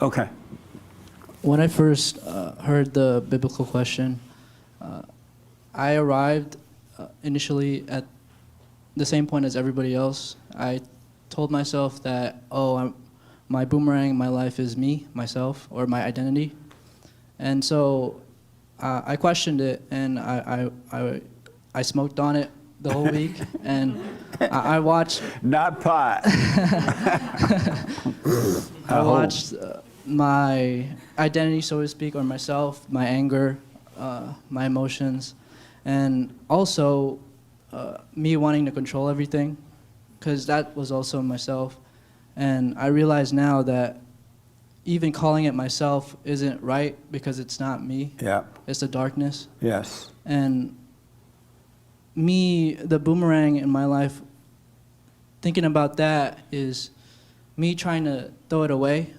Okay. When I first heard the biblical question, I arrived initially at the same point as everybody else. I told myself that, my boomerang, my life is me, myself, or my identity. And so I questioned it, and I smoked on it the whole week, and I watched. Not pot. I watched my identity, so to speak, or myself, my anger, my emotions, and also me wanting to control everything, because that was also myself. And I realize now that even calling it myself isn't right, because it's not me. Yeah. It's the darkness. Yes. And me, the boomerang in my life, thinking about that is me trying to throw it away.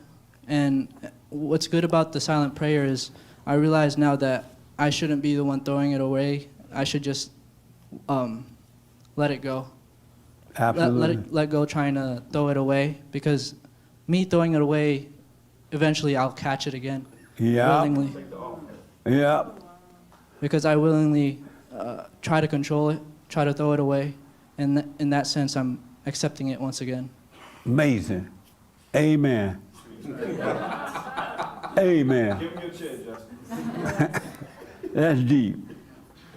And what's good about the silent prayer is I realize now that I shouldn't be the one throwing it away. I should just let it go. Absolutely. Let go trying to throw it away, because me throwing it away, eventually I'll catch it again. Yeah. Willingly. Yeah. Because I willingly try to control it, try to throw it away. And in that sense, I'm accepting it once again. Amazing. Amen. Amen. Give me a chair, Justin. That's deep.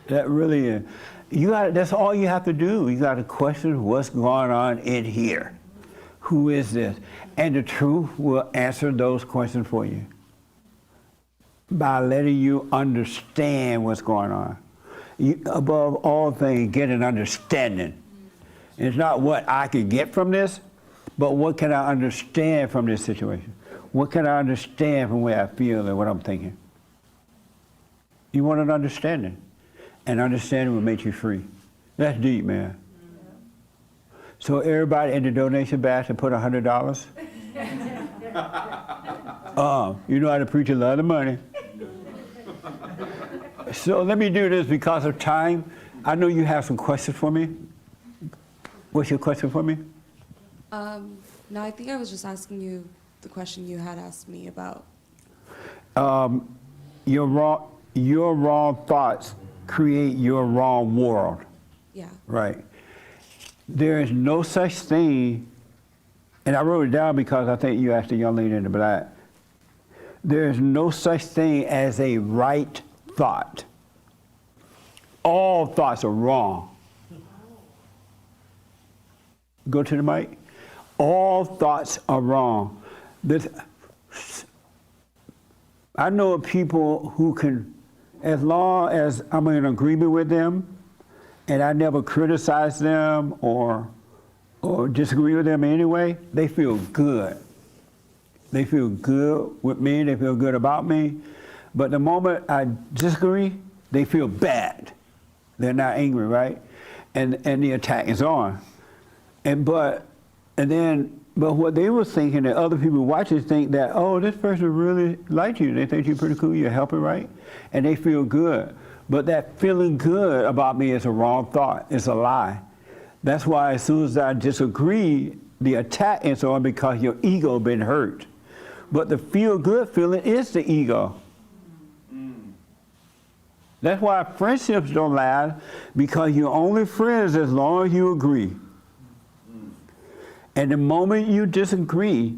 That really is. That's all you have to do. You got to question what's going on in here. Who is this? And the truth will answer those questions for you by letting you understand what's going on. You, above all things, get an understanding. It's not what I can get from this, but what can I understand from this situation? What can I understand from where I feel and what I'm thinking? You want an understanding. And understanding will make you free. That's deep, man. So everybody in the donation basket put $100. You know how to preach a lot of money. So let me do this because of time. I know you have some questions for me. What's your question for me? No, I think I was just asking you the question you had asked me about. Your wrong thoughts create your wrong world. Yeah. Right. There is no such thing, and I wrote it down because I think you asked the young lady in the black. There is no such thing as a right thought. All thoughts are wrong. Go to the mic. All thoughts are wrong. I know of people who can, as long as I'm in agreement with them and I never criticize them or disagree with them anyway, they feel good. They feel good with me, they feel good about me. But the moment I disagree, they feel bad. They're not angry, right? And the attack is on. But what they were thinking, that other people watching think that, oh, this person really likes you. They think you're pretty cool, you're helping, right? And they feel good. But that feeling good about me is a wrong thought. It's a lie. That's why as soon as I disagree, the attack is on because your ego been hurt. But the feel good feeling is the ego. That's why friendships don't last, because you're only friends as long as you agree. And the moment you disagree,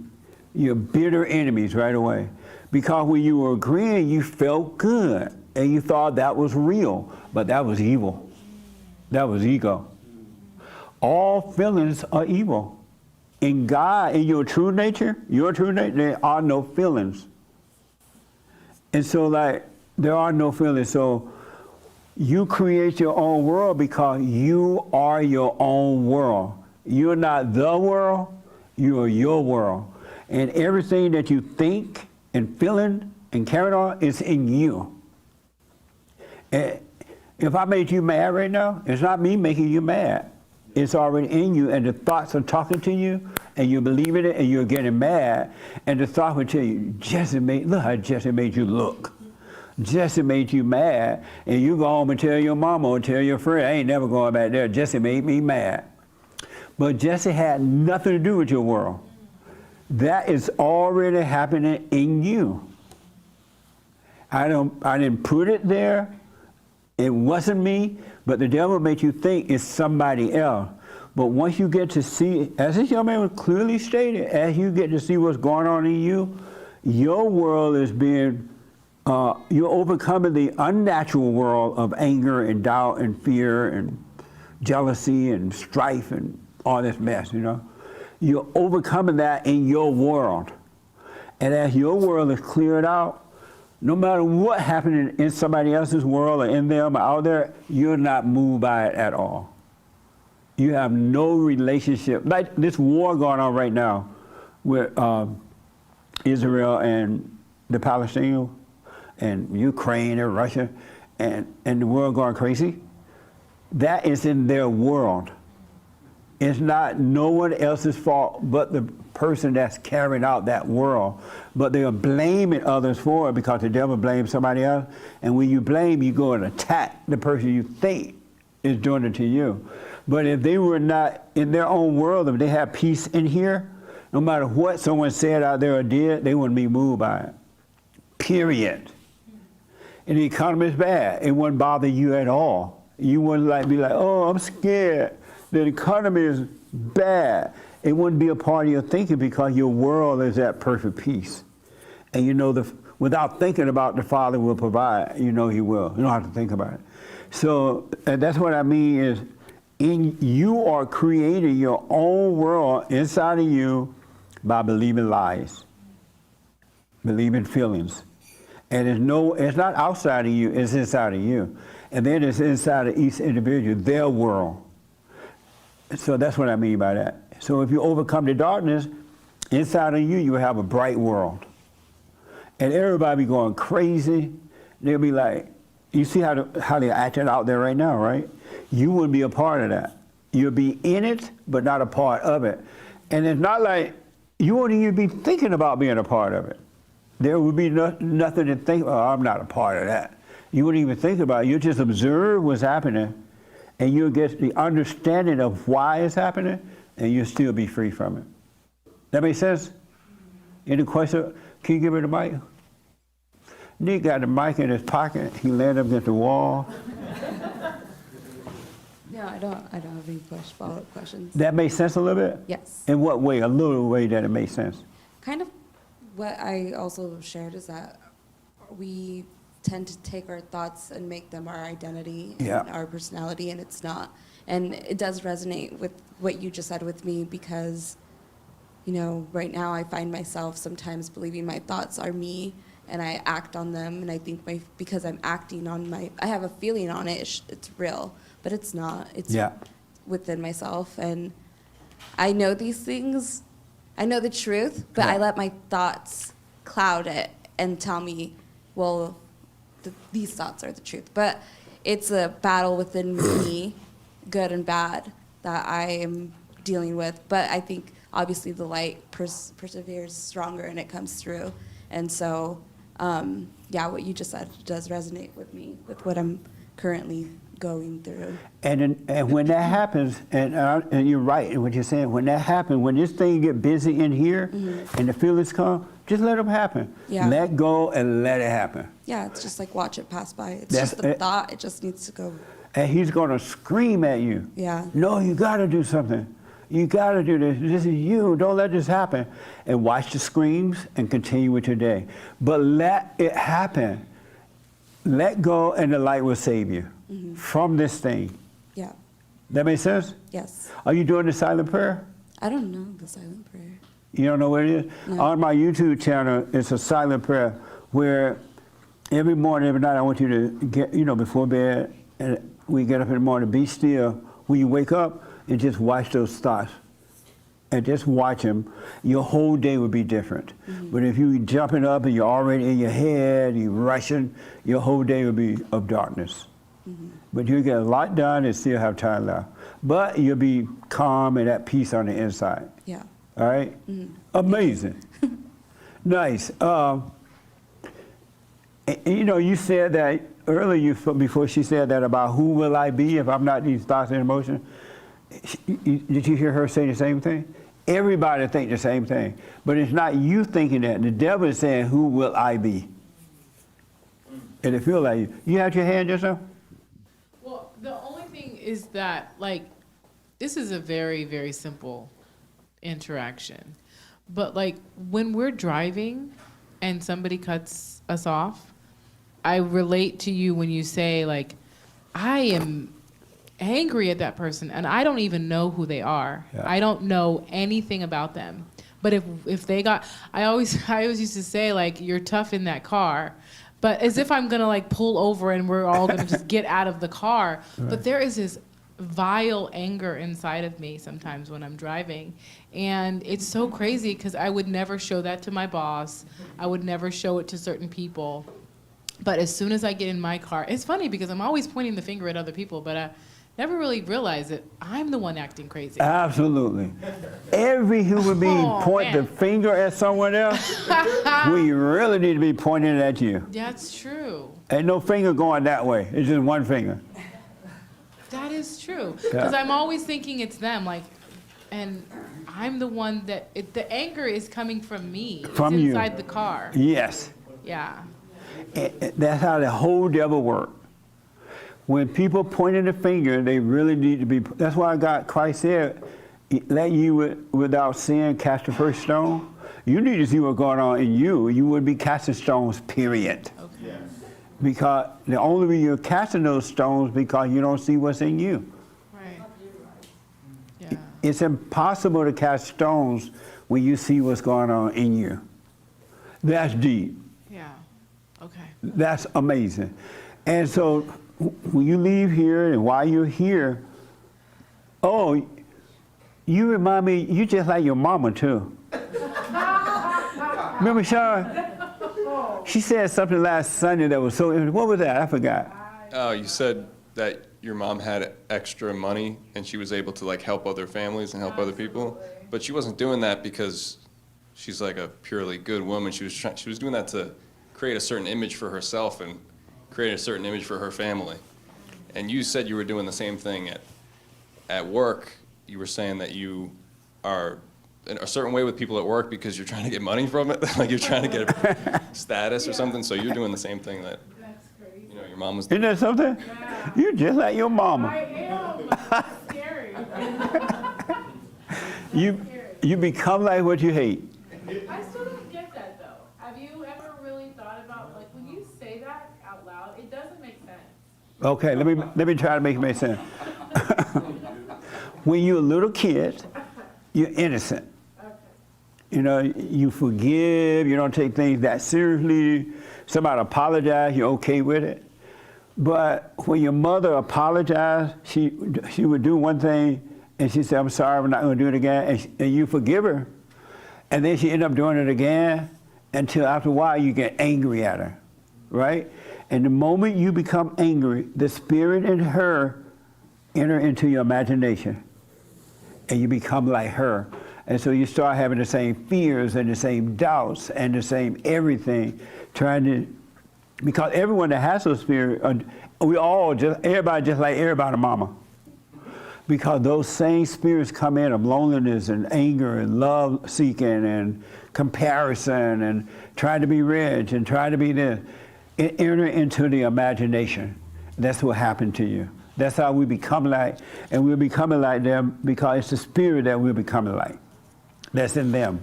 you're bitter enemies right away. Because when you were agreeing, you felt good, and you thought that was real, but that was evil. That was ego. All feelings are evil. In God, in your true nature, there are no feelings. And so there are no feelings. So you create your own world because you are your own world. You're not the world, you are your world. And everything that you think and feeling and carrying on is in you. And if I made you mad right now, it's not me making you mad. It's already in you, and the thoughts are talking to you, and you believe in it, and you're getting mad, and the thought will tell you, look how Jesse made you look. Jesse made you mad, and you go home and tell your mama or tell your friend, I ain't never going back there, Jesse made me mad. But Jesse had nothing to do with your world. That is already happening in you. I didn't put it there. It wasn't me, but the devil makes you think it's somebody else. But once you get to see, as this young man clearly stated, as you get to see what's going on in you, your world is being, you're overcoming the unnatural world of anger and doubt and fear and jealousy and strife and all this mess, you know. You're overcoming that in your world. And as your world is cleared out, no matter what happened in somebody else's world or in them or out there, you're not moved by it at all. You have no relationship. Like this war going on right now with Israel and the Palestinians and Ukraine and Russia and the world going crazy. That is in their world. It's not no one else's fault but the person that's carrying out that world. But they are blaming others for it because the devil blames somebody else. And when you blame, you go and attack the person you think is doing it to you. But if they were not in their own world, if they had peace in here, no matter what someone said out there or did, they wouldn't be moved by it. Period. And the economy is bad. It wouldn't bother you at all. You wouldn't be like, oh, I'm scared. The economy is bad. It wouldn't be a part of your thinking because your world is at perfect peace. And you know, without thinking about the Father will provide, you know He will. You don't have to think about it. So that's what I mean is, you are creating your own world inside of you by believing lies, believing feelings. And it's not outside of you, it's inside of you. And then it's inside of each individual, their world. So that's what I mean by that. So if you overcome the darkness, inside of you, you will have a bright world. And everybody be going crazy. They'll be like, you see how they're acting out there right now, right? You wouldn't be a part of that. You'll be in it, but not a part of it. And it's not like you won't even be thinking about being a part of it. There would be nothing to think, oh, I'm not a part of that. You wouldn't even think about it. You just observe what's happening, and you'll get the understanding of why it's happening, and you'll still be free from it. That make sense? Any question? Can you give her the mic? Nick got the mic in his pocket. He landed up against the wall. No, I don't have any follow-up questions. That makes sense a little bit? Yes. In what way? A little way that it makes sense. Kind of what I also shared is that we tend to take our thoughts and make them our identity and our personality, and it's not. And it does resonate with what you just said with me because, you know, right now I find myself sometimes believing my thoughts are me and I act on them, and I think because I'm acting on I have a feeling on it, it's real, but it's not. It's within myself, and I know these things. I know the truth, but I let my thoughts cloud it and tell me, well, these thoughts are the truth. But it's a battle within me, good and bad, that I am dealing with. But I think obviously the light perseveres stronger and it comes through. And so, what you just said does resonate with me, with what I'm currently going through. And when that happens, and you're right in what you're saying, when that happens, when this thing get busy in here and the feelings come, just let them happen. Yeah. Let go and let it happen. Yeah, it's just like watch it pass by. It's just a thought. It just needs to go. And he's going to scream at you. Yeah. No, you got to do something. You got to do this. This is you. Don't let this happen. And watch the screams and continue with your day. But let it happen. Let go and the light will save you from this thing. Yeah. That make sense? Yes. Are you doing the silent prayer? I don't know the silent prayer. You don't know what it is? No. On my YouTube channel, it's a silent prayer where every morning, every night, I want you to get, before bed, and we get up in the morning, be still. When you wake up, and just watch those thoughts. And just watch them. Your whole day would be different. But if you jumping up and you're already in your head, you're rushing, your whole day would be of darkness. But you get a lot done and still have time left. But you'll be calm and at peace on the inside. Yeah. All right? Amazing. Nice. You said that earlier, before she said that about who will I be if I'm not these thoughts and emotions. Did you hear her say the same thing? Everybody think the same thing. But it's not you thinking that. The devil is saying, who will I be? And it feels like you. You had your hand yourself? Well, the only thing is that, like, this is a very, very simple interaction. But, like, when we're driving and somebody cuts us off, I relate to you when you say, like, I am angry at that person and I don't even know who they are. Yeah. I don't know anything about them. But if they got, I always used to say, like, you're tough in that car. But as if I'm gonna, like, pull over and we're all gonna just get out of the car. Right. But there is this vile anger inside of me sometimes when I'm driving. And it's so crazy because I would never show that to my boss. I would never show it to certain people. But as soon as I get in my car, it's funny because I'm always pointing the finger at other people, but I never really realize that I'm the one acting crazy. Absolutely. Every human being point the finger at someone else, we really need to be pointing it at you. That's true. Ain't no finger going that way. It's just one finger. That is true. Because I'm always thinking it's them, like, and I'm the one that, the anger is coming from me. From it's you. inside the car. Yes. Yeah. That's how the whole devil works. When people pointing the finger, they really need to be. That's why Christ said, let you without sin cast the first stone. You need to see what's going on in you. You would be casting stones, period. Okay. Yes. Because the only reason you're casting those stones because you don't see what's in you. Right. Yeah. It's impossible to cast stones when you see what's going on in you. That's deep. Yeah. Okay. That's amazing. And so when you leave here and while you're here, oh, you remind me, you just like your mama too. Remember Sean? She said something last Sunday that was so, what was that? I forgot. Oh, you said that your mom had extra money and she was able to, like, help other families and help other people, but she wasn't doing that because she's like a purely good woman. She was doing that to create a certain image for herself and create a certain image for her family. And you said you were doing the same thing at work. You were saying that you are in a certain way with people at work because you're trying to get money from it, like you're trying to get status or something. So you're doing the same thing that, you know, your mom was doing. Isn't that something? Yeah. You just like your mama. I am. It's scary. You become like what you hate. I still don't get that, though. Have you ever really thought about, like, when you say that out loud, it doesn't make sense. Okay, let me try to make it make sense. When you're a little kid, you're innocent. Okay. You know, you forgive, you don't take things that seriously. Somebody apologize, you're okay with it. But when your mother apologized, she would do one thing, and she said, I'm sorry, I'm not going to do it again, and you forgive her. And then she ended up doing it again until after a while you get angry at her, right? And the moment you become angry, the spirit in her enter into your imagination, and you become like her. And so you start having the same fears and the same doubts and the same everything, trying to, because everyone that has those spirits, everybody just like everybody mama. Because those same spirits come in of loneliness and anger and love seeking and comparison and trying to be rich and trying to be this. It enter into the imagination. That's what happened to you. That's how we become like, and we're becoming like them because it's the spirit that we're becoming like. That's in them.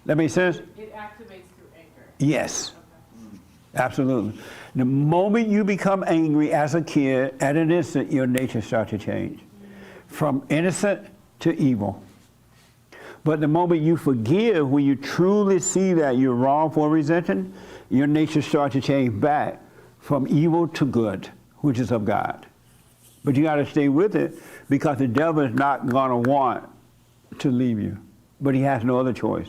That make sense? It activates through anger. Yes. Absolutely. The moment you become angry as a kid, at an instant, your nature starts to change. From innocent to evil. But the moment you forgive, when you truly see that you're wrong for resenting, your nature starts to change back from evil to good, which is of God. But you got to stay with it because the devil is not going to want to leave you. But he has no other choice.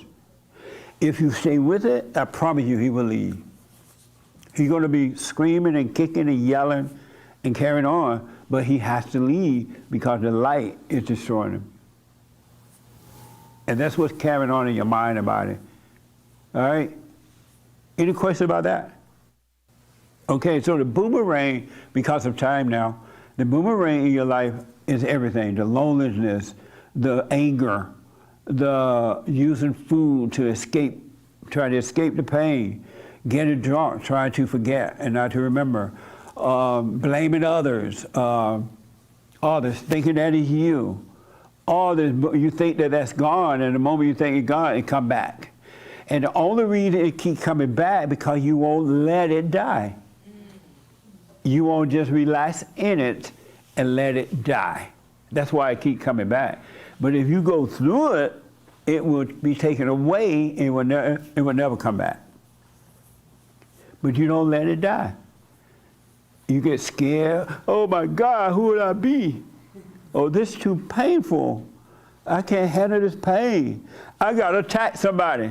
If you stay with it, I promise you he will leave. He's going to be screaming and kicking and yelling and carrying on, but he has to leave because the light is destroying him. And that's what's carrying on in your mind about it. All right? Any question about that? Okay, so the boomerang, because of time now, the boomerang in your life is everything. The loneliness, the anger, the using food to escape, try to escape the pain, getting drunk, trying to forget and not to remember, blaming others, all this, thinking that is you. All this, you think that that's gone, and the moment you think it's gone, it come back. And the only reason it keep coming back because you won't let it die. You won't just relax in it and let it die. That's why it keep coming back. But if you go through it, it will be taken away and it will never come back. But you don't let it die. You get scared. Oh my God, who would I be? Oh, this is too painful. I can't handle this pain. I gotta attack somebody.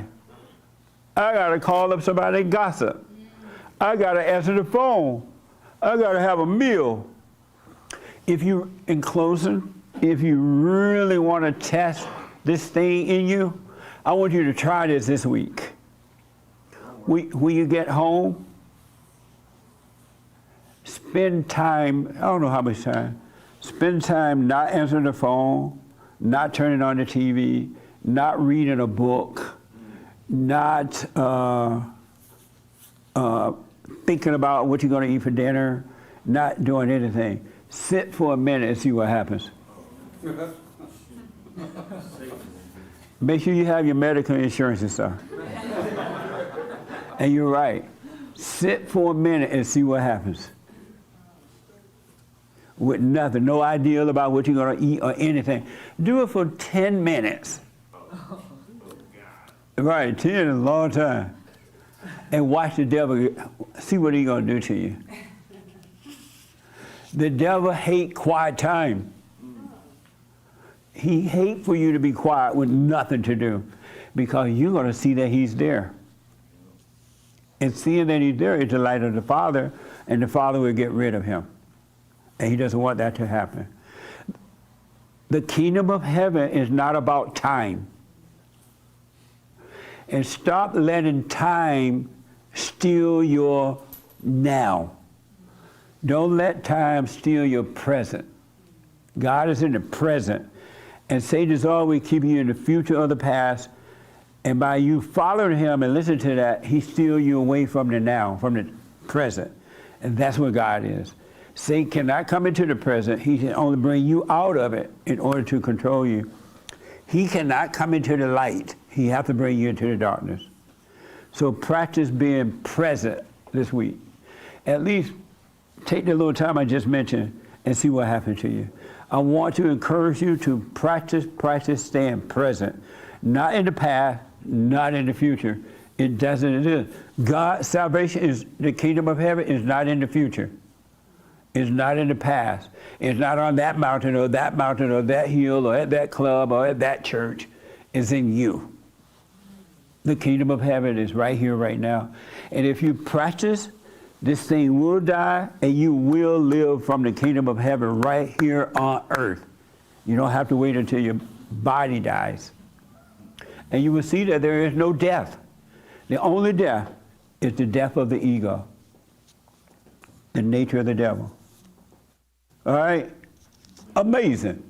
I gotta call up somebody and gossip. I gotta answer the phone. I gotta have a meal. In closing, if you really want to test this thing in you, I want you to try this week. When you get home, spend time, I don't know how much time, spend time not answering the phone, not turning on the TV, not reading a book, not thinking about what you're going to eat for dinner, not doing anything. Sit for a minute and see what happens. Make sure you have your medical insurance and stuff. And you're right. Sit for a minute and see what happens. With nothing, no idea about what you're going to eat or anything. Do it for 10 minutes. Right, 10 is a long time. And watch the devil, see what he's going to do to you. The devil hates quiet time. He hates for you to be quiet with nothing to do because you're going to see that he's there. And seeing that he's there is the light of the Father, and the Father will get rid of him. And he doesn't want that to happen. The kingdom of heaven is not about time. And stop letting time steal your now. Don't let time steal your present. God is in the present. And Satan is always keeping you in the future or the past. And by you following him and listening to that, he steals you away from the now, from the present. And that's where God is. Satan cannot come into the present. He can only bring you out of it in order to control you. He cannot come into the light. He has to bring you into the darkness. So practice being present this week. At least take the little time I just mentioned and see what happens to you. I want to encourage you to practice staying present. Not in the past, not in the future. It is. God's salvation is, the kingdom of heaven is not in the future. It's not in the past. It's not on that mountain or that hill or at that club or at that church. It's in you. The kingdom of heaven is right here, right now. And if you practice, this thing will die and you will live from the kingdom of heaven right here on earth. You don't have to wait until your body dies. And you will see that there is no death. The only death is the death of the ego, the nature of the devil. All right? Amazing.